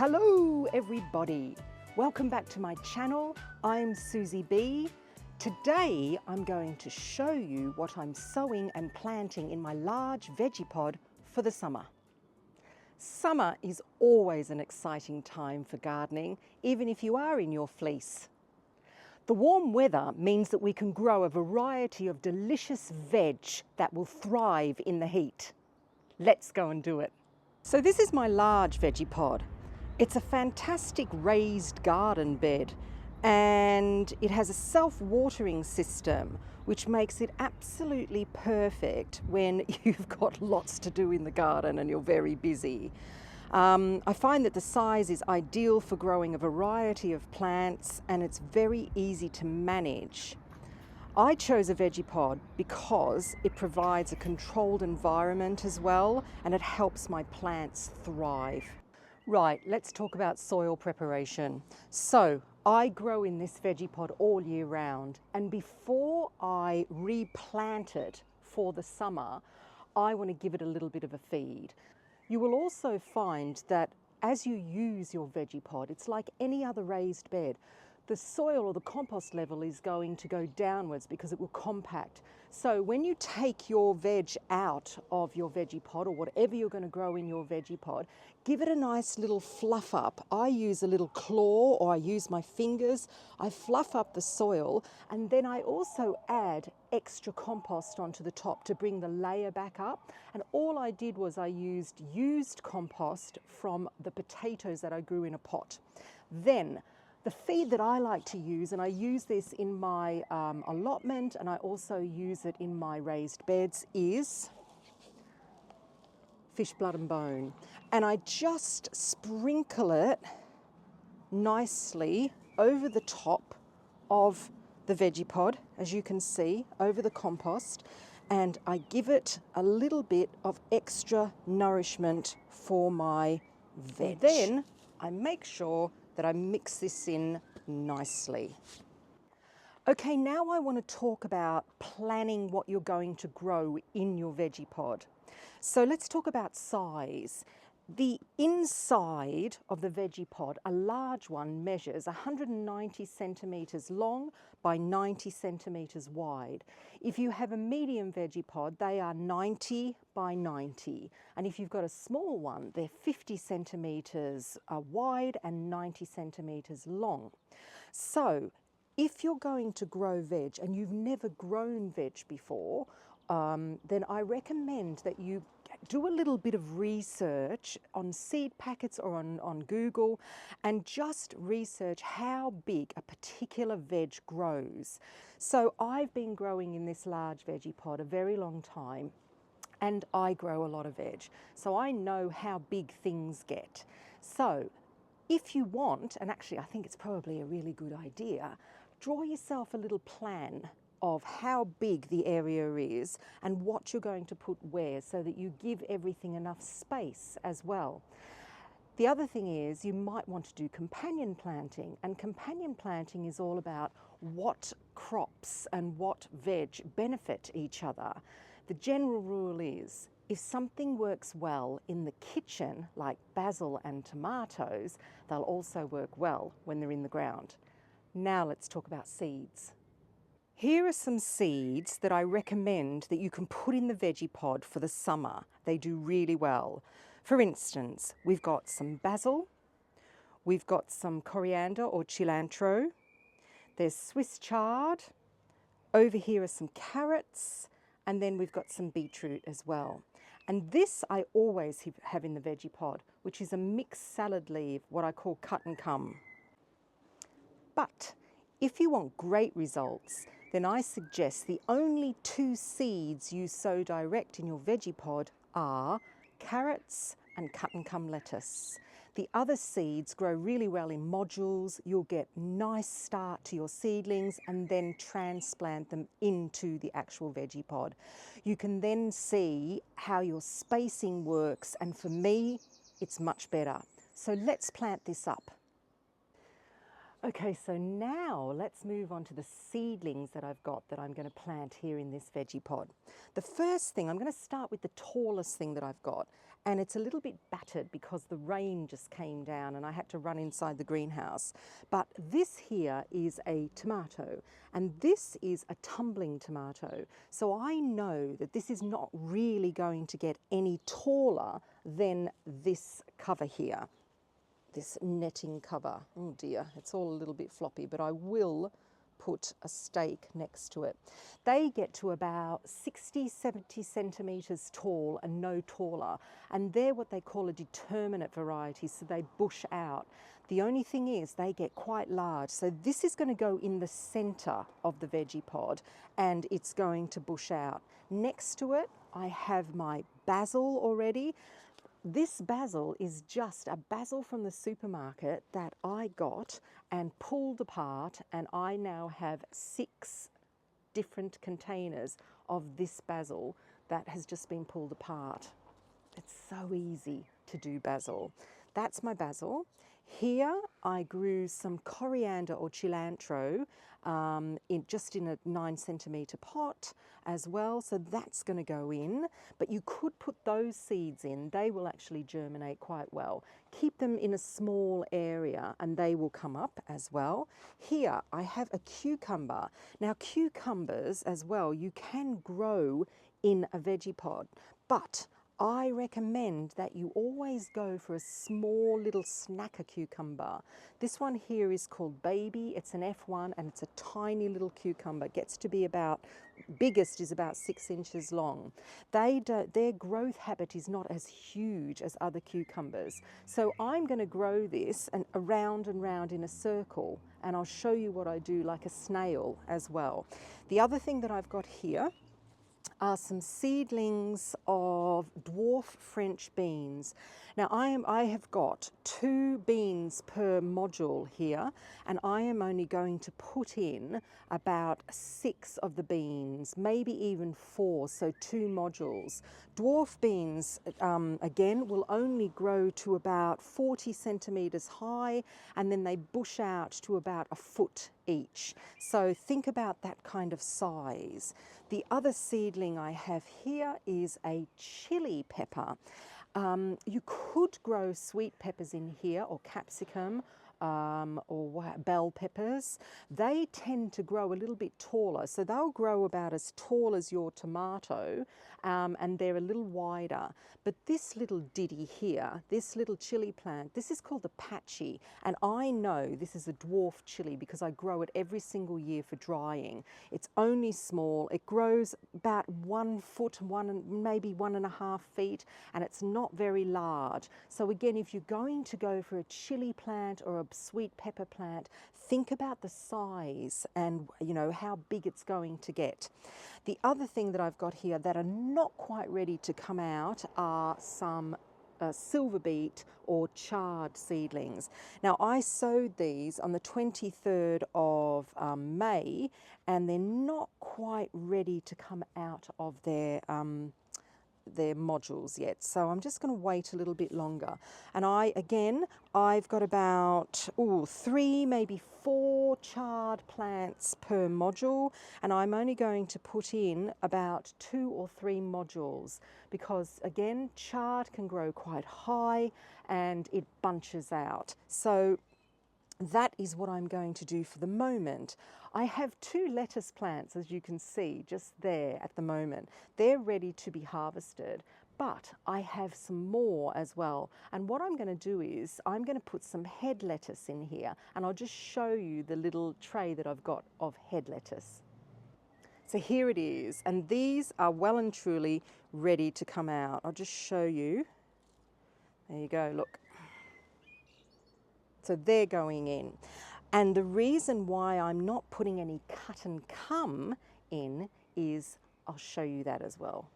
Hello everybody, welcome back to my channel. I'm Susie B. Today I'm going to show you what I'm sowing and planting in my large veggie pod for the summer. Summer is always an exciting time for gardening, even if you are in your fleece. The warm weather means that we can grow a variety of delicious veg that will thrive in the heat. Let's go and do it. So this is my large veggie pod. It's a fantastic raised garden bed and it has a self-watering system which makes it absolutely perfect when you've got lots to do in the garden and you're very busy. I find that the size is ideal for growing a variety of plants and it's very easy to manage. I chose a veggie pod because it provides a controlled environment as well and it helps my plants thrive. Right, let's talk about soil preparation. So I grow in this veggie pod all year round, and before I replant it for the summer, I want to give it a little bit of a feed. You will also find that as you use your veggie pod, it's like any other raised bed. The soil or the compost level is going to go downwards because it will compact. So when you take your veg out of your veggie pod or whatever you're going to grow in your veggie pod, give it a nice little fluff up. I use a little claw or I use my fingers. I fluff up the soil and then I also add extra compost onto the top to bring the layer back up. And all I did was I used compost from the potatoes that I grew in a pot. Then the feed that I like to use, and I use this in my allotment and I also use it in my raised beds, is fish blood and bone. And I just sprinkle it nicely over the top of the veggie pod, as you can see, over the compost, and I give it a little bit of extra nourishment for my veg. Then I make sure that I mix this in nicely. Okay, now I want to talk about planning what you're going to grow in your veggie pod. So let's talk about size. The inside of the veggie pod, a large one, measures 190 centimetres long by 90 centimetres wide. If you have a medium veggie pod, they are 90 by 90. And if you've got a small one, they're 50 centimetres wide and 90 centimetres long. So if you're going to grow veg and you've never grown veg before, then I recommend that you do a little bit of research on seed packets or on Google and just research how big a particular veg grows. So I've been growing in this large veggie pod a very long time and I grow a lot of veg. So I know how big things get. So if you want, and actually I think it's probably a really good idea, draw yourself a little plan of how big the area is and what you're going to put where so that you give everything enough space as well. The other thing is you might want to do companion planting, and companion planting is all about what crops and what veg benefit each other. The general rule is if something works well in the kitchen, like basil and tomatoes, they'll also work well when they're in the ground. Now let's talk about seeds. Here are some seeds that I recommend that you can put in the veggie pod for the summer. They do really well. For instance, we've got some basil, we've got some coriander or cilantro, there's Swiss chard, over here are some carrots, and then we've got some beetroot as well. And this I always have in the veggie pod, which is a mixed salad leaf, what I call cut and come. But if you want great results, then I suggest the only two seeds you sow direct in your veggie pod are carrots and cut and come lettuce. The other seeds grow really well in modules. You'll get nice start to your seedlings and then transplant them into the actual veggie pod. You can then see how your spacing works, and for me, it's much better. So let's plant this up. Okay, so now let's move on to the seedlings that I've got that I'm going to plant here in this veggie pod. The first thing, I'm going to start with the tallest thing that I've got, and it's a little bit battered because the rain just came down and I had to run inside the greenhouse. But this here is a tomato, and this is a tumbling tomato. So I know that this is not really going to get any taller than this cover here. This netting cover. Oh dear, it's all a little bit floppy, but I will put a stake next to it. They get to about 60, 70 centimetres tall and no taller, and they're what they call a determinate variety, so they bush out. The only thing is they get quite large, so this is going to go in the centre of the veggie pod and it's going to bush out. Next to it I have my basil already. This basil is just a basil from the supermarket that I got and pulled apart, and I now have 6 different containers of this basil that has just been pulled apart. It's so easy to do basil. That's my basil. Here I grew some coriander or cilantro just in a 9 centimetre pot as well, so that's going to go in, but you could put those seeds in. They will actually germinate quite well. Keep them in a small area and they will come up as well. Here I have a cucumber. Now cucumbers as well you can grow in a veggie pod, but I recommend that you always go for a small little snacker cucumber. This one here is called Baby. It's an F1 and it's a tiny little cucumber. It gets to be biggest is about 6 inches long. Their growth habit is not as huge as other cucumbers. So I'm going to grow this and round in a circle, and I'll show you what I do like a snail as well. The other thing that I've got here are some seedlings of dwarf French beans. Now I have got 2 beans per module here, and I am only going to put in about 6 of the beans, maybe even 4, so 2 modules. Dwarf beans, again, will only grow to about 40 centimetres high, and then they bush out to about a foot each. So think about that kind of size. The other seedling I have here is a chili pepper. You could grow sweet peppers in here, or capsicum, or bell peppers. They tend to grow a little bit taller, so they'll grow about as tall as your tomato, and they're a little wider. But this little ditty here, this little chili plant, this is called the patchy, and I know this is a dwarf chili because I grow it every single year for drying. It's only small. It grows about 1 foot, maybe 1.5 feet, and it's not very large. So again, if you're going to go for a chili plant or a sweet pepper plant, think about the size and how big it's going to get. The other thing that I've got here that are not quite ready to come out are some silver beet or chard seedlings. Now I sowed these on the 23rd of May, and they're not quite ready to come out of their modules yet, so I'm just going to wait a little bit longer. And I've got about 3, maybe 4 chard plants per module, and I'm only going to put in about 2 or 3 modules because again, chard can grow quite high and it bunches out. So that is what I'm going to do for the moment. I have 2 lettuce plants, as you can see, just there at the moment. They're ready to be harvested, but I have some more as well. And what I'm going to do is I'm going to put some head lettuce in here, and I'll just show you the little tray that I've got of head lettuce. So here it is, and these are well and truly ready to come out. I'll just show you. There you go, look. So they're going in. And the reason why I'm not putting any cut and come in is, I'll show you that as well.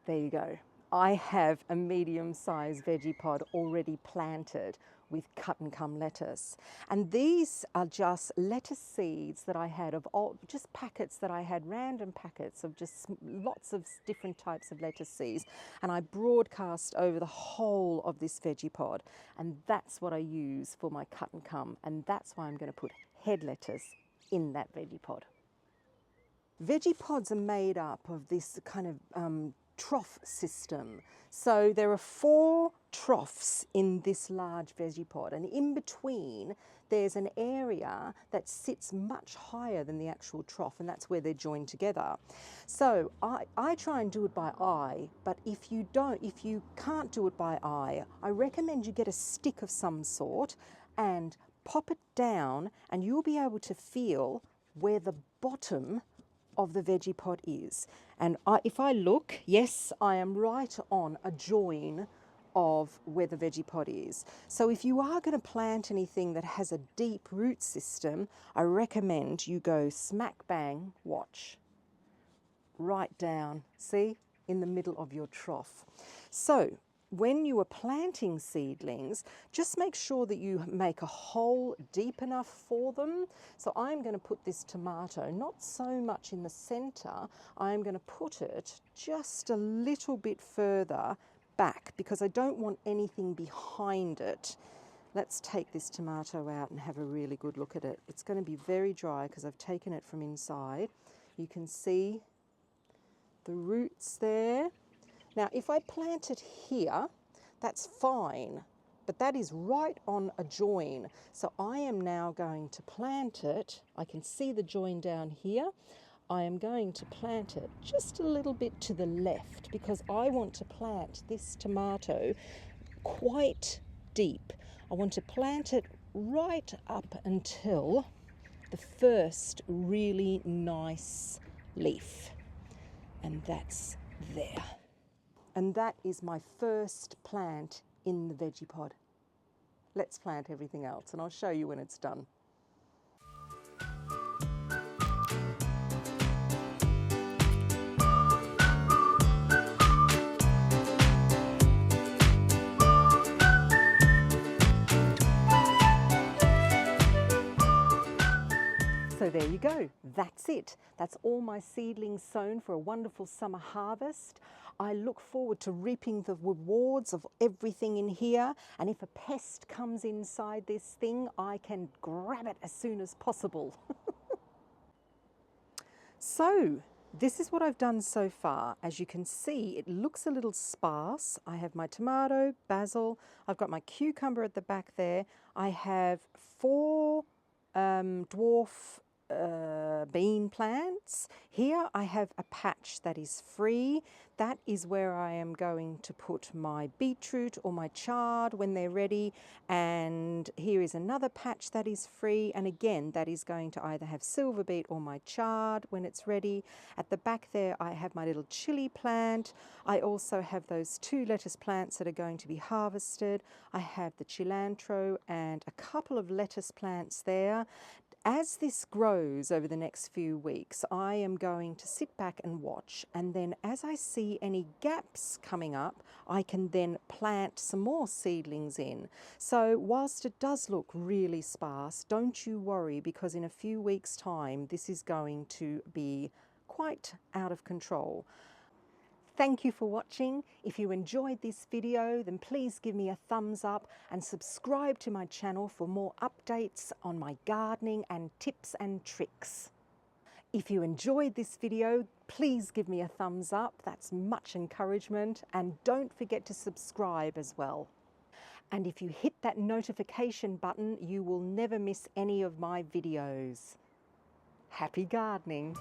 There you go. I have a medium-sized veggie pod already planted with cut and come lettuce. And these are just lettuce seeds that I had of just packets that I had, random packets of just lots of different types of lettuce seeds. And I broadcast over the whole of this veggie pod. And that's what I use for my cut and come. And that's why I'm going to put head lettuce in that veggie pod. Veggie pods are made up of this kind of trough system. So there are 4 troughs in this large veggie pod, and in between there's an area that sits much higher than the actual trough, and that's where they're joined together. So I try and do it by eye, but if you can't do it by eye, I recommend you get a stick of some sort and pop it down, and you'll be able to feel where the bottom of the veggie pod is. And if I look, yes, I am right on a join of where the veggie pod is. So if you are going to plant anything that has a deep root system, I recommend you go smack bang, watch, right down, see, in the middle of your trough. So when you are planting seedlings, just make sure that you make a hole deep enough for them. So I'm going to put this tomato not so much in the center, I'm going to put it just a little bit further back because I don't want anything behind it. Let's take this tomato out and have a really good look at it. It's going to be very dry because I've taken it from inside. You can see the roots there. Now, if I plant it here, that's fine, but that is right on a join. So I am now going to plant it. I can see the join down here. I am going to plant it just a little bit to the left because I want to plant this tomato quite deep. I want to plant it right up until the first really nice leaf. And that's there. And that is my first plant in the veggie pod. Let's plant everything else and I'll show you when it's done. So there you go, that's it. That's all my seedlings sown for a wonderful summer harvest. I look forward to reaping the rewards of everything in here, and if a pest comes inside this thing, I can grab it as soon as possible. So this is what I've done so far. As you can see, it looks a little sparse. I have my tomato, basil, I've got my cucumber at the back there. I have 4 dwarf bean plants. Here I have a patch that is free. That is where I am going to put my beetroot or my chard when they're ready. And here is another patch that is free. And again, that is going to either have silver beet or my chard when it's ready. At the back there, I have my little chili plant. I also have those 2 lettuce plants that are going to be harvested. I have the cilantro and a couple of lettuce plants there. As this grows over the next few weeks, I am going to sit back and watch, and then as I see any gaps coming up, I can then plant some more seedlings in. So whilst it does look really sparse, don't you worry, because in a few weeks' time, this is going to be quite out of control. Thank you for watching. If you enjoyed this video, then please give me a thumbs up and subscribe to my channel for more updates on my gardening and tips and tricks. If you enjoyed this video, please give me a thumbs up. That's much encouragement. And don't forget to subscribe as well. And if you hit that notification button, you will never miss any of my videos. Happy gardening!